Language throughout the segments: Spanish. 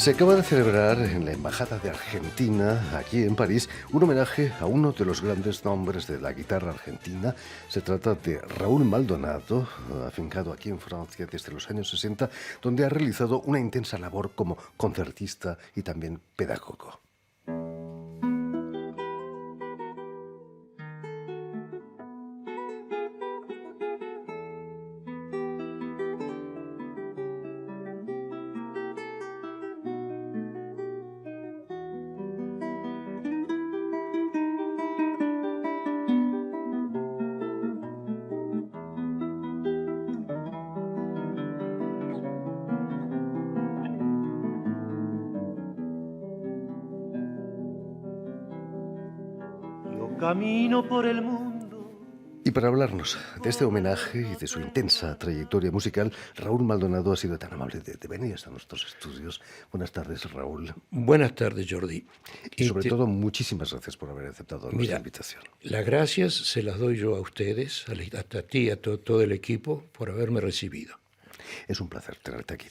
Se acaba de celebrar en la Embajada de Argentina, aquí en París, un homenaje a uno de los grandes nombres de la guitarra argentina. Se trata de Raúl Maldonado, afincado aquí en Francia desde los años 60, donde ha realizado una intensa labor como concertista y también pedagogo. Yo camino por el mundo. Y para hablarnos de este homenaje y de su intensa trayectoria musical, Raúl Maldonado ha sido tan amable de venir hasta nuestros estudios. Buenas tardes, Raúl. Buenas tardes, Jordi. Y sobre todo, muchísimas gracias por haber aceptado nuestra invitación. Las gracias se las doy yo a ustedes, a ti, a todo el equipo, por haberme recibido. Es un placer tenerte aquí.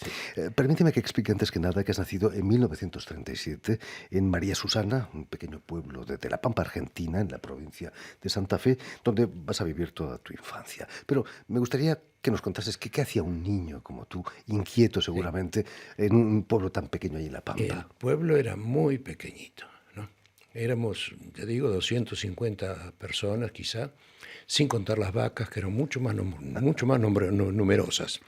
Permíteme que explique antes que nada que has nacido en 1937 en María Susana, un pequeño pueblo de La Pampa, Argentina, en la provincia de Santa Fe, donde vas a vivir toda tu infancia. Pero me gustaría que nos contases qué hacía un niño como tú, inquieto seguramente, en un pueblo tan pequeño ahí en La Pampa. El pueblo era muy pequeñito, ¿no? Éramos, te digo, 250 personas quizá, sin contar las vacas, que eran mucho más numerosas.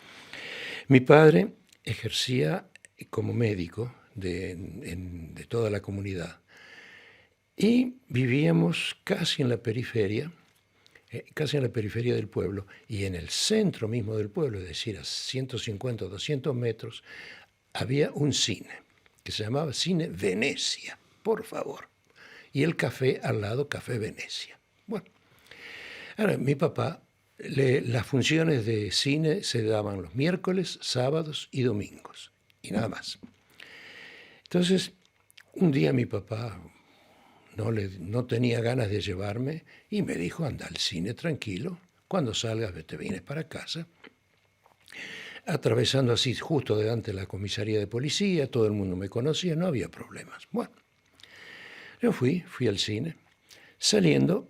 Mi padre ejercía como médico de toda la comunidad y vivíamos casi en la periferia del pueblo, y en el centro mismo del pueblo, es decir, a 150 o 200 metros, había un cine que se llamaba Cine Venecia, por favor, y el café al lado, Café Venecia. Bueno, ahora mi papá, las funciones de cine se daban los miércoles, sábados y domingos, y nada más. Entonces, un día mi papá no tenía ganas de llevarme y me dijo: anda al cine tranquilo, cuando salgas te vienes para casa. Atravesando así justo delante de la comisaría de policía, todo el mundo me conocía, no había problemas. Bueno, yo fui al cine. Saliendo,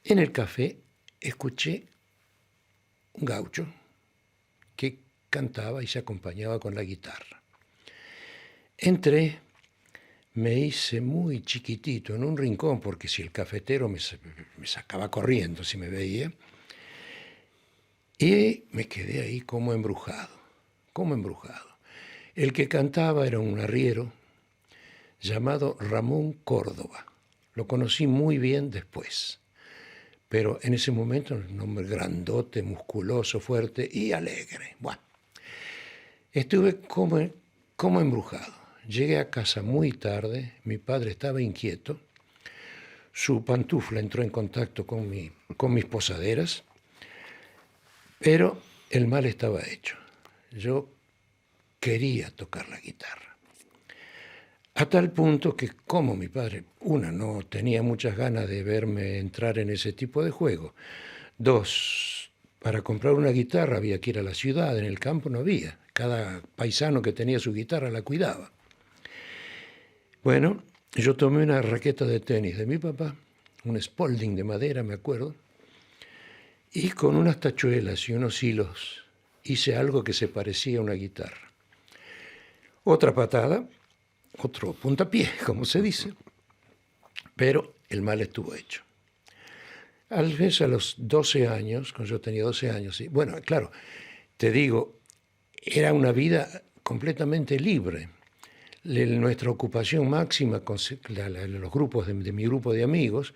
en el café escuché un gaucho que cantaba y se acompañaba con la guitarra. Entré, me hice muy chiquitito en un rincón, porque si el cafetero me sacaba corriendo si me veía, y me quedé ahí como embrujado. El que cantaba era un arriero llamado Ramón Córdoba. Lo conocí muy bien después, pero en ese momento un hombre grandote, musculoso, fuerte y alegre. Bueno, estuve como embrujado. Llegué a casa muy tarde, mi padre estaba inquieto, su pantufla entró en contacto con mis posaderas, pero el mal estaba hecho. Yo quería tocar la guitarra. A tal punto que, como mi padre, no tenía muchas ganas de verme entrar en ese tipo de juego. 2, para comprar una guitarra había que ir a la ciudad, en el campo no había. Cada paisano que tenía su guitarra la cuidaba. Bueno, yo tomé una raqueta de tenis de mi papá, un Spalding de madera, me acuerdo, y con unas tachuelas y unos hilos hice algo que se parecía a una guitarra. Otra patada, otro puntapié, como se dice, pero el mal estuvo hecho. A veces a los 12 años, cuando yo tenía 12 años, y bueno, claro, te digo, era una vida completamente libre. Nuestra ocupación máxima, los grupos de mi grupo de amigos,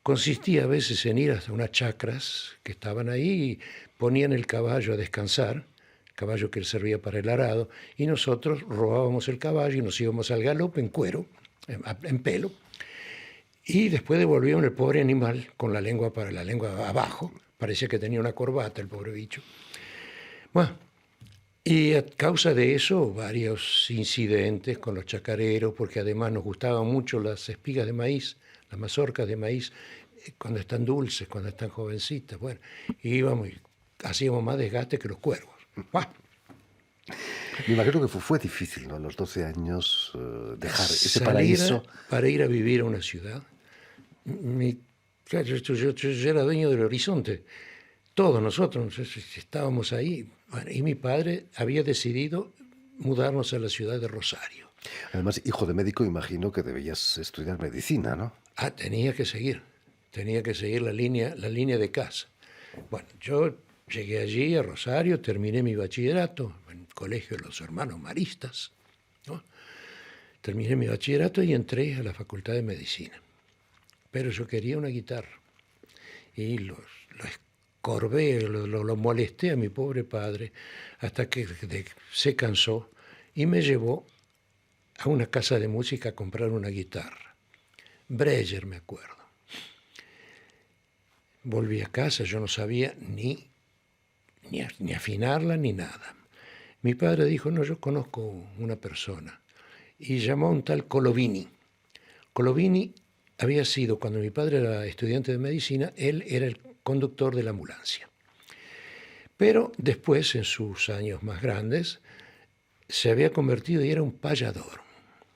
consistía a veces en ir hasta unas chacras que estaban ahí y ponían el caballo a descansar, caballo que servía para el arado, y nosotros robábamos el caballo y nos íbamos al galope en cuero, en pelo, y después devolvíamos el pobre animal con la lengua abajo. Parecía que tenía una corbata el pobre bicho. Bueno, y a causa de eso, varios incidentes con los chacareros, porque además nos gustaban mucho las espigas de maíz, las mazorcas de maíz, cuando están dulces, cuando están jovencitas. Bueno, íbamos y hacíamos más desgaste que los cuervos. Bueno, Me imagino que fue difícil, ¿no? A los 12 años dejar ese Salir paraíso. para ir a vivir a una ciudad. Mi, claro, yo era dueño del horizonte. Todos nosotros estábamos ahí. Bueno, y mi padre había decidido mudarnos a la ciudad de Rosario. Además, hijo de médico, imagino que debías estudiar medicina, ¿no? Ah, tenía que seguir la línea de casa. Bueno, yo llegué allí a Rosario, terminé mi bachillerato en el colegio de los hermanos maristas, ¿no? Terminé mi bachillerato y entré a la Facultad de Medicina. Pero yo quería una guitarra y lo escorbé, lo molesté a mi pobre padre hasta que se cansó y me llevó a una casa de música a comprar una guitarra. Breyer, me acuerdo. Volví a casa, yo no sabía ni afinarla ni nada. Mi padre dijo, no, yo conozco una persona. Y llamó a un tal Colovini. Colovini había sido, cuando mi padre era estudiante de medicina, él era el conductor de la ambulancia. Pero después, en sus años más grandes, se había convertido y era un payador.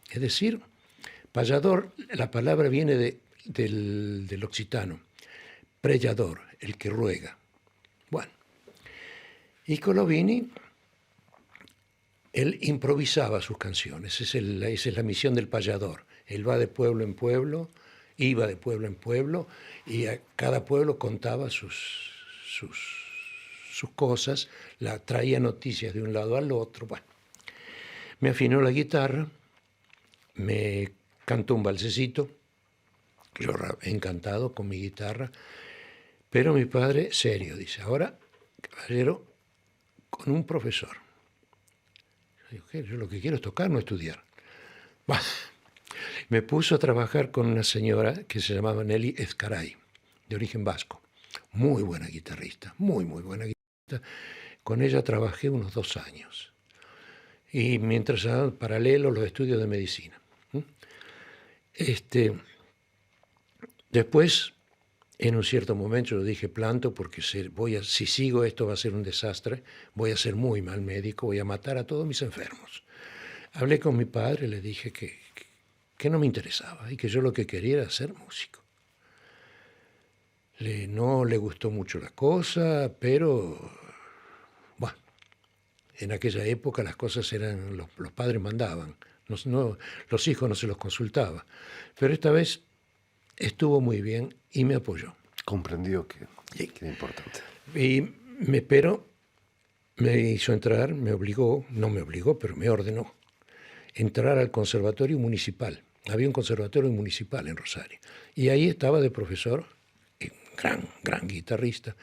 Es decir, payador, la palabra viene del occitano, prellador, el que ruega. Bueno, y Colovini, él improvisaba sus canciones, esa es la misión del payador. Él va de pueblo en pueblo, iba de pueblo en pueblo, y a cada pueblo contaba sus cosas, traía noticias de un lado al otro. Bueno, me afinó la guitarra, me cantó un valsecito, yo encantado con mi guitarra, pero mi padre, serio, dice, ahora, caballero, con un profesor. Yo lo que quiero es tocar, no estudiar. Bah, me puso a trabajar con una señora que se llamaba Nelly Ezcaray, de origen vasco. Muy buena guitarrista, muy buena guitarrista. Con ella trabajé unos 2 años. Y mientras paralelo los estudios de medicina. Después, en un cierto momento, yo dije, planto, porque si sigo esto va a ser un desastre, voy a ser muy mal médico, voy a matar a todos mis enfermos. Hablé con mi padre, le dije que no me interesaba y que yo lo que quería era ser músico. No le gustó mucho la cosa, pero bueno, en aquella época las cosas eran, los padres mandaban, los hijos no se los consultaba. Pero esta vez estuvo muy bien y me apoyó. Comprendió que era importante. Pero me hizo entrar, no me obligó, pero me ordenó entrar al conservatorio municipal. Había un conservatorio municipal en Rosario. Y ahí estaba de profesor, gran guitarrista,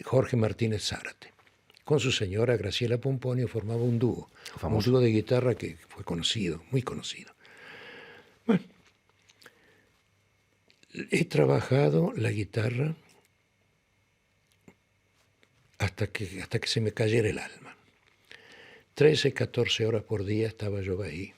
Jorge Martínez Zárate. Con su señora Graciela Pomponio formaba un dúo. Famoso. Un dúo de guitarra que fue conocido, muy conocido. Bueno, he trabajado la guitarra hasta que se me cayera el alma. 13, 14 horas por día estaba yo ahí.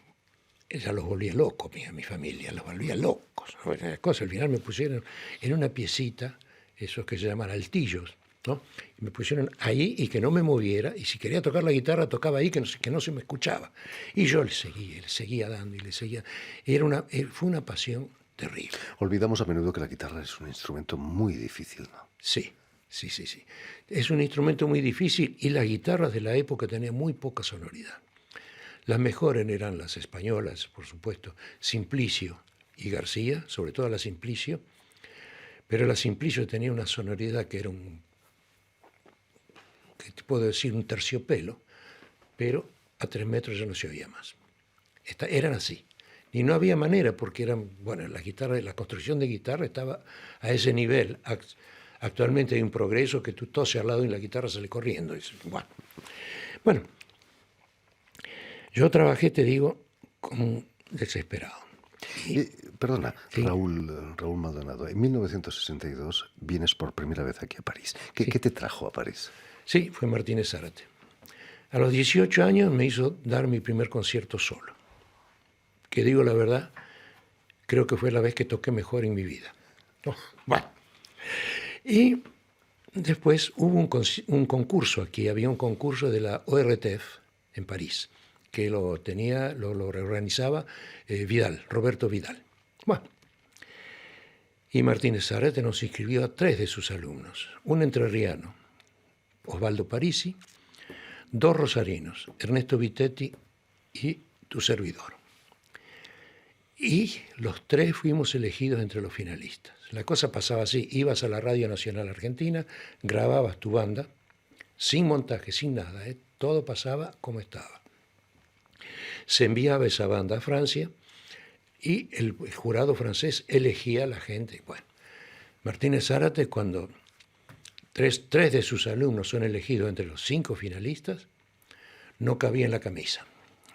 Ya los volvía locos, mi familia, los volvía locos. Al final me pusieron en una piecita, esos que se llaman altillos, ¿no? Y me pusieron ahí y que no me moviera, y si quería tocar la guitarra, tocaba ahí que no se me escuchaba. Y yo le seguía dando y le seguía. Fue una pasión terrible. Olvidamos a menudo que la guitarra es un instrumento muy difícil, ¿no? Sí. Es un instrumento muy difícil y las guitarras de la época tenían muy poca sonoridad. Las mejores eran las españolas, por supuesto, Simplicio y García, sobre todo la Simplicio, pero la Simplicio tenía una sonoridad que era que te puedo decir, un terciopelo, pero a 3 metros ya no se oía más. Eran así. Y no había manera, porque la construcción de guitarra estaba a ese nivel. Actualmente hay un progreso que tú toses al lado y la guitarra sale corriendo. Bueno, yo trabajé, te digo, como un desesperado. Perdona, sí. Raúl Maldonado, en 1962 vienes por primera vez aquí a París. ¿Qué te trajo a París? Sí, fue Martínez Zárate. A los 18 años me hizo dar mi primer concierto solo. Que digo la verdad, creo que fue la vez que toqué mejor en mi vida. Y después hubo un concurso aquí, había un concurso de la ORTF, en París, que lo organizaba Roberto Vidal. Bueno, y Martínez Zárate nos inscribió a 3 de sus alumnos, un entrerriano, Osvaldo Parisi, 2 rosarinos, Ernesto Vitetti y tu servidor. Y los 3 fuimos elegidos entre los finalistas. La cosa pasaba así: ibas a la Radio Nacional Argentina, grababas tu banda, sin montaje, sin nada, todo pasaba como estaba. Se enviaba esa banda a Francia y el jurado francés elegía a la gente. Bueno, Martínez Zárate, cuando 3 de sus alumnos son elegidos entre los 5 finalistas, no cabía en la camisa.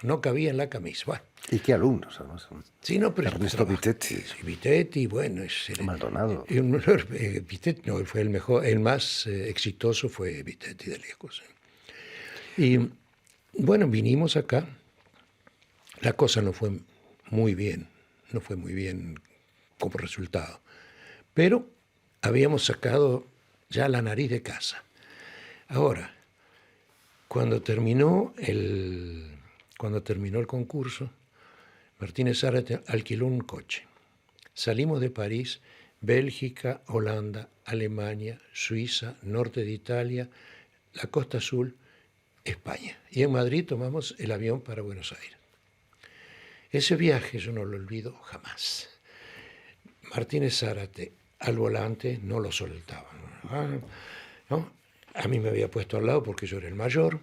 No cabía en la camisa. Bueno. ¿Y qué alumnos, además? Sí, no, pero Ernesto Vitetti. Sí, Vitetti, bueno. Maldonado. Vitetti, no, fue el mejor, el más exitoso fue Vitetti de lejos. Y bueno, vinimos acá. La cosa no fue muy bien como resultado. Pero habíamos sacado ya la nariz de casa. Ahora, cuando terminó el concurso, Martínez Zárate alquiló un coche. Salimos de París, Bélgica, Holanda, Alemania, Suiza, norte de Italia, la Costa Azul, España. Y en Madrid tomamos el avión para Buenos Aires. Ese viaje yo no lo olvido jamás. Martínez Zárate al volante no lo soltaba, ¿no? A mí me había puesto al lado porque yo era el mayor,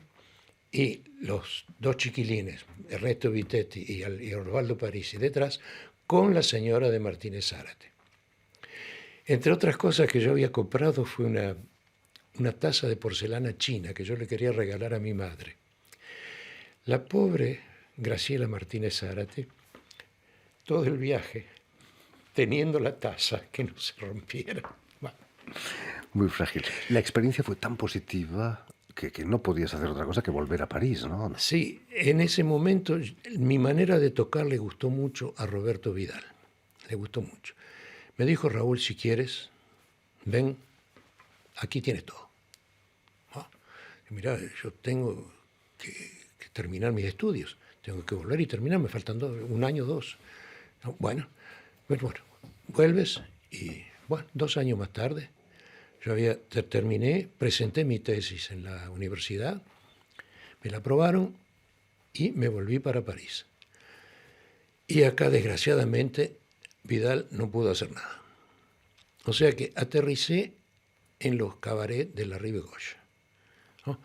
y los 2 chiquilines, Ernesto Vitetti y Osvaldo Parisi, detrás, con la señora de Martínez Zárate. Entre otras cosas que yo había comprado fue una taza de porcelana china que yo le quería regalar a mi madre. La pobre Graciela Martínez Zárate, todo el viaje, teniendo la taza que no se rompiera. Bueno. Muy frágil. La experiencia fue tan positiva que no podías hacer otra cosa que volver a París, ¿no? Sí, en ese momento mi manera de tocar le gustó mucho a Roberto Vidal. Le gustó mucho. Me dijo: Raúl, si quieres, ven, aquí tienes todo. ¿No? Mirá, yo tengo que terminar mis estudios. Tengo que volver y terminar, me faltan 1 año, 2. No, bueno, vuelves y, 2 años más tarde, yo terminé, presenté mi tesis en la universidad, me la aprobaron y me volví para París. Y acá, desgraciadamente, Vidal no pudo hacer nada. O sea que aterricé en los cabarets de la Rive Gauche, ¿no?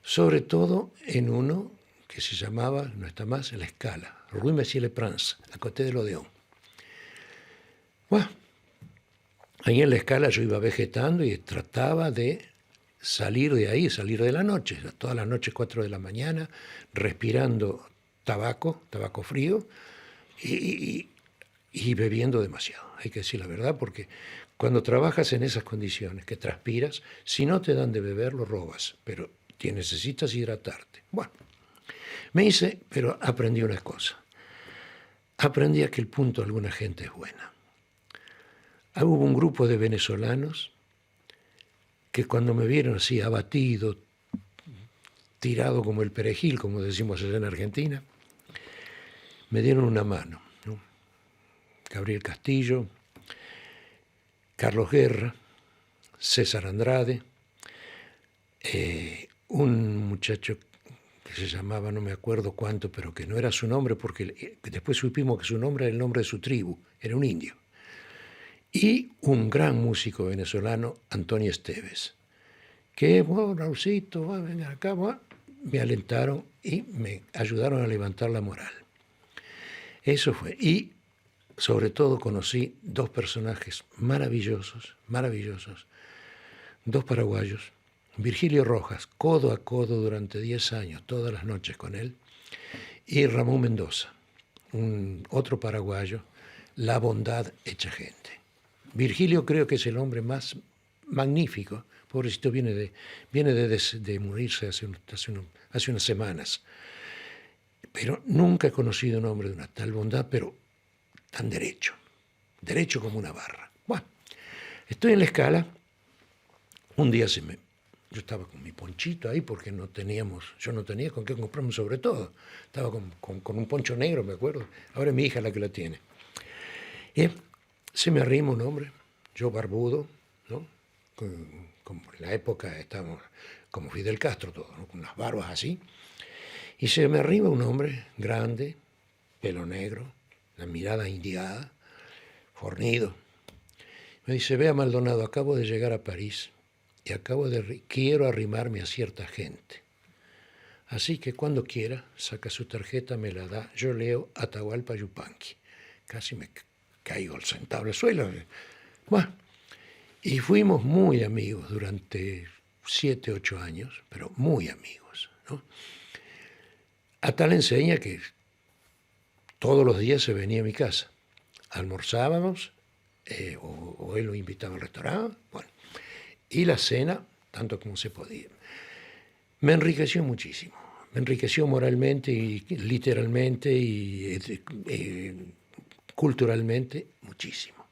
Sobre todo en uno que se llamaba, no está más, La Scala, Rue Monsieur-le-Prince, a côté de l'Odéon. Bueno, ahí en La Scala yo iba vegetando y trataba de salir de ahí, salir de la noche, todas las noches 4 de la mañana, respirando tabaco frío y bebiendo demasiado. Hay que decir la verdad, porque cuando trabajas en esas condiciones, que transpiras, si no te dan de beber, lo robas, pero necesitas hidratarte. Bueno, pero aprendí una cosa. Aprendí a que el punto de alguna gente es buena. Hubo un grupo de venezolanos que cuando me vieron así abatido, tirado como el perejil, como decimos allá en Argentina, me dieron una mano, ¿no? Gabriel Castillo, Carlos Guerra, César Andrade, un muchacho que se llamaba, no me acuerdo cuánto, pero que no era su nombre, porque después supimos que su nombre era el nombre de su tribu, era un indio. Y un gran músico venezolano, Antonio Esteves, que, Raulcito, ven acá, me alentaron y me ayudaron a levantar la moral. Eso fue. Y sobre todo conocí 2 personajes maravillosos, 2 paraguayos. Virgilio Rojas, codo a codo durante 10 años, todas las noches con él, y Ramón Mendoza, otro paraguayo, la bondad hecha gente. Virgilio creo que es el hombre más magnífico, pobrecito, viene de morirse hace unas semanas, pero nunca he conocido un hombre de una tal bondad, pero tan derecho como una barra. Bueno, estoy en La Scala, un día se me Yo estaba con mi ponchito ahí porque yo no tenía con qué comprarme sobre todo. Estaba con un poncho negro, me acuerdo. Ahora es mi hija la que la tiene. Y se me arrima un hombre, yo barbudo, ¿no? Como en la época estábamos como Fidel Castro, todo, ¿no? Con unas barbas así. Y se me arriba un hombre grande, pelo negro, la mirada indiada, fornido. Me dice, vea Maldonado, acabo de llegar a París y quiero arrimarme a cierta gente. Así que cuando quiera, saca su tarjeta, me la da, yo leo Atahualpa Yupanqui. Casi me caigo sentado al suelo. Bueno, y fuimos muy amigos durante 7, 8 años, pero muy amigos, ¿no? A tal enseña que todos los días se venía a mi casa. Almorzábamos, o él lo invitaba al restaurante, bueno, y la cena, tanto como se podía. Me enriqueció muchísimo, me enriqueció moralmente y literalmente y culturalmente muchísimo.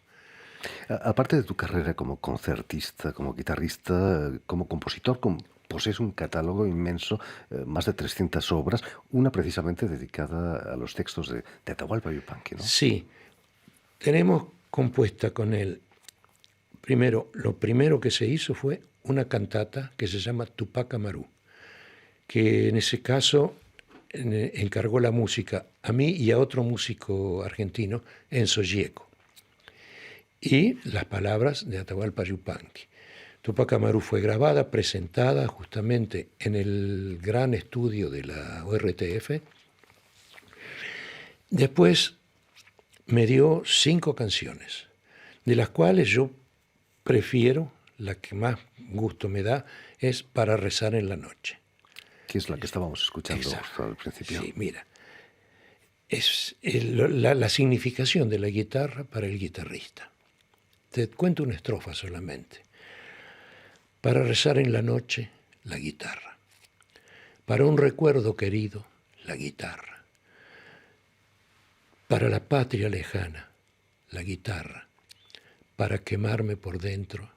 Aparte de tu carrera como concertista, como guitarrista, como compositor, posees un catálogo inmenso, más de 300 obras, una precisamente dedicada a los textos de Atahualpa Yupanqui, ¿no? Sí, tenemos compuesta con él. Lo primero que se hizo fue una cantata que se llama Tupac Amaru, que en ese caso encargó la música a mí y a otro músico argentino, Enzo Gieco, y las palabras de Atahualpa Yupanqui. Tupac Amaru fue grabada, presentada justamente en el gran estudio de la ORTF. Después me dio 5 canciones, de las cuales yo prefiero, la que más gusto me da, es Para rezar en la noche. Que es la que estábamos escuchando Exacto. al principio. Sí, mira, es la significación de la guitarra para el guitarrista. Te cuento una estrofa solamente. Para rezar en la noche, la guitarra. Para un recuerdo querido, la guitarra. Para la patria lejana, la guitarra. Para quemarme por dentro,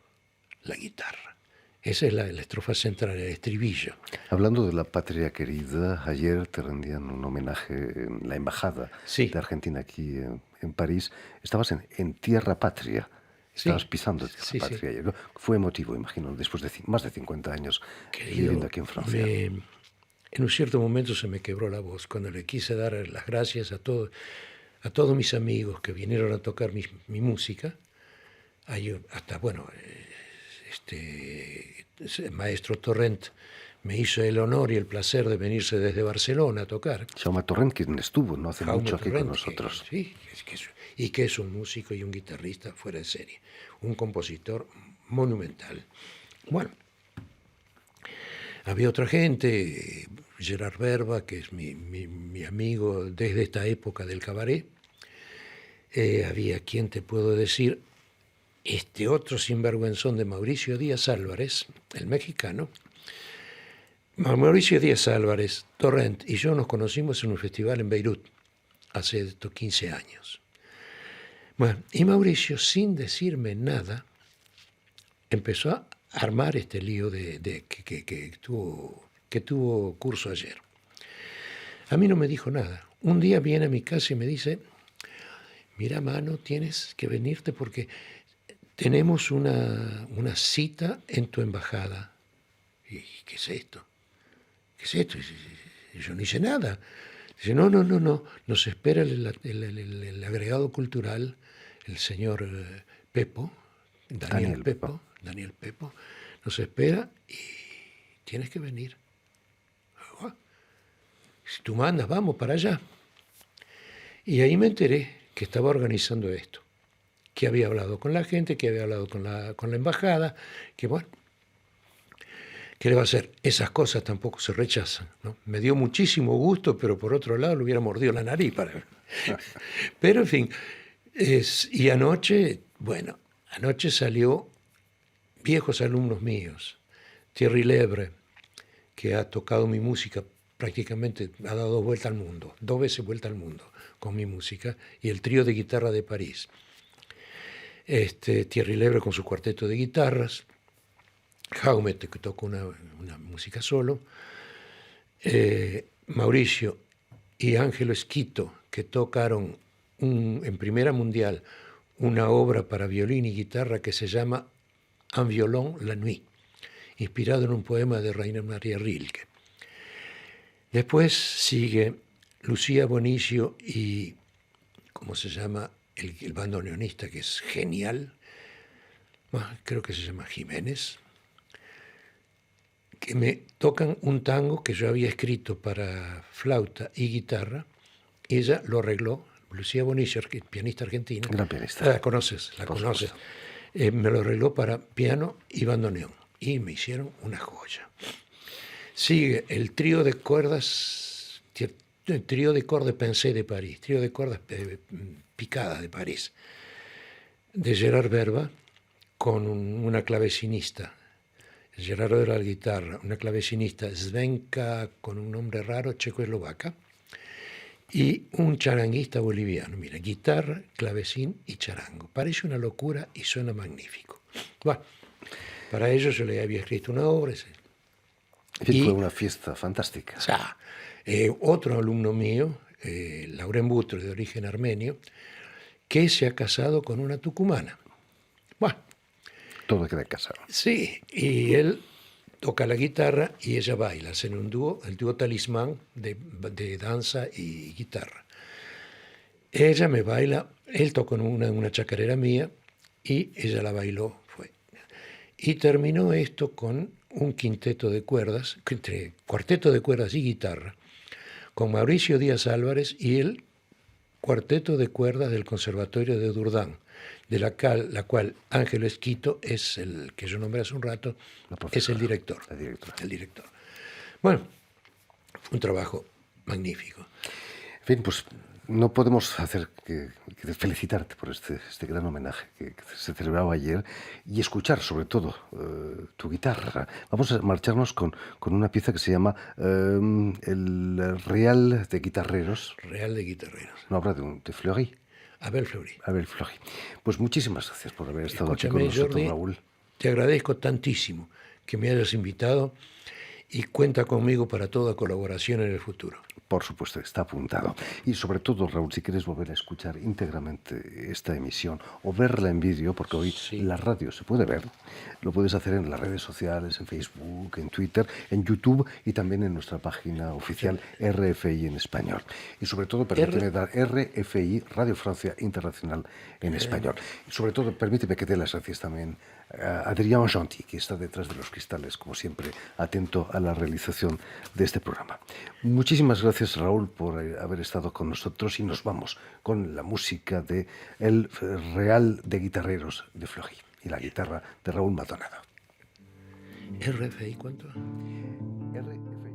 la guitarra. Esa es la estrofa central, el estribillo. Hablando de la patria querida, ayer te rendían un homenaje en la embajada de Argentina aquí en París. Estabas en tierra patria. Estabas pisando tierra patria ayer, ¿no? Fue emotivo, imagino, después de más de 50 años viviendo aquí en Francia. En un cierto momento se me quebró la voz cuando le quise dar las gracias a todos mis amigos que vinieron a tocar mi música. Hasta, bueno, el maestro Torrent me hizo el honor y el placer de venirse desde Barcelona a tocar. Jaume Torrent, quien estuvo no hace mucho aquí con nosotros. Que es un músico y un guitarrista fuera de serie, un compositor monumental. Bueno, había otra gente, Gerard Verba, que es mi amigo desde esta época del cabaret. Había, ¿quién te puedo decir? Este otro sinvergüenzón de Mauricio Díaz Álvarez, el mexicano. Mauricio Díaz Álvarez, Torrent y yo nos conocimos en un festival en Beirut hace 15 años. Bueno, y Mauricio, sin decirme nada, empezó a armar este lío que tuvo curso ayer. A mí no me dijo nada. Un día viene a mi casa y me dice, mira, mano, tienes que venirte porque tenemos una cita en tu embajada. ¿Y qué es esto? ¿Qué es esto? Y yo no hice nada. Dice, no, nos espera el agregado cultural, el señor Pepo, Daniel Pepo, nos espera y tienes que venir. Si tú mandas, vamos para allá. Y ahí me enteré que estaba organizando esto, que había hablado con la gente, que había hablado con la embajada, que bueno, ¿qué le va a hacer? Esas cosas tampoco se rechazan, ¿no? Me dio muchísimo gusto, pero por otro lado le hubiera mordido la nariz para... Pero en fin, y anoche salió viejos alumnos míos, Thierry Lebre, que ha tocado mi música prácticamente, ha dado vuelta al mundo, 2 veces vuelta al mundo con mi música, y el trío de guitarra de París. Thierry Lebre con su cuarteto de guitarras, Jaume, que tocó una música solo, Mauricio y Ángelo Esquito, que tocaron en Primera Mundial una obra para violín y guitarra que se llama Un violon la nuit, inspirado en un poema de Rainer Maria Rilke. Después sigue Lucía Bonicio y, ¿cómo se llama? El bandoneonista, que es genial, creo que se llama Jiménez, que me tocan un tango que yo había escrito para flauta y guitarra, y ella lo arregló. Lucía Bonicio, pianista argentina. Gran pianista. La conoces. Me lo arregló para piano y bandoneón, y me hicieron una joya. Sigue el trío de cuerdas, el trío de cordes Pensée de París, trío de cuerdas picadas de París, de Gerard Verba, con una clavecinista. Gerardo era la guitarra, una clavecinista Svenka con un nombre raro, checoslovaca, y un charanguista boliviano. Mira, guitarra, clavecín y charango. Parece una locura y suena magnífico. Bueno, para ello yo le había escrito una obra. Y fue una fiesta fantástica. O sea, otro alumno mío, Lauren Butro, de origen armenio, que se ha casado con una tucumana. Bueno. Todo queda casado. Sí, y él toca la guitarra y ella baila. Hacen un dúo, el dúo Talismán de danza y guitarra. Ella me baila, él tocó una chacarera mía y ella la bailó. Y terminó esto con un quinteto de cuerdas, entre cuarteto de cuerdas y guitarra, con Mauricio Díaz Álvarez y el cuarteto de cuerdas del Conservatorio de Dourdan, de la cual Ángelo Esquito es el que yo nombré hace un rato, es el director. El director. Bueno, un trabajo magnífico. En fin, pues no podemos hacer que felicitarte por este gran homenaje que se celebraba ayer y escuchar sobre todo tu guitarra. Vamos a marcharnos con una pieza que se llama el Real de Guitarreros. Real de Guitarreros. Una obra de Fleury. Abel Fleury. Abel Fleury. Pues muchísimas gracias por haber estado Escúchame, aquí con nosotros, Jordi, Raúl. Te agradezco tantísimo que me hayas invitado y cuenta conmigo para toda colaboración en el futuro. Por supuesto, está apuntado. Y sobre todo, Raúl, si quieres volver a escuchar íntegramente esta emisión o verla en vídeo, porque hoy la radio se puede ver, lo puedes hacer en las redes sociales, en Facebook, en Twitter, en YouTube y también en nuestra página oficial RFI en español. Y sobre todo, permíteme dar RFI, Radio Francia Internacional en español. Y sobre todo, permíteme que dé las gracias también a Adrien Gentil, que está detrás de los cristales, como siempre, atento a la realización de este programa. Muchísimas gracias, Raúl, por haber estado con nosotros y nos vamos con la música de El Real de Guitarreros de Fleury y la guitarra de Raúl Maldonado. ¿RFI cuánto? RFI.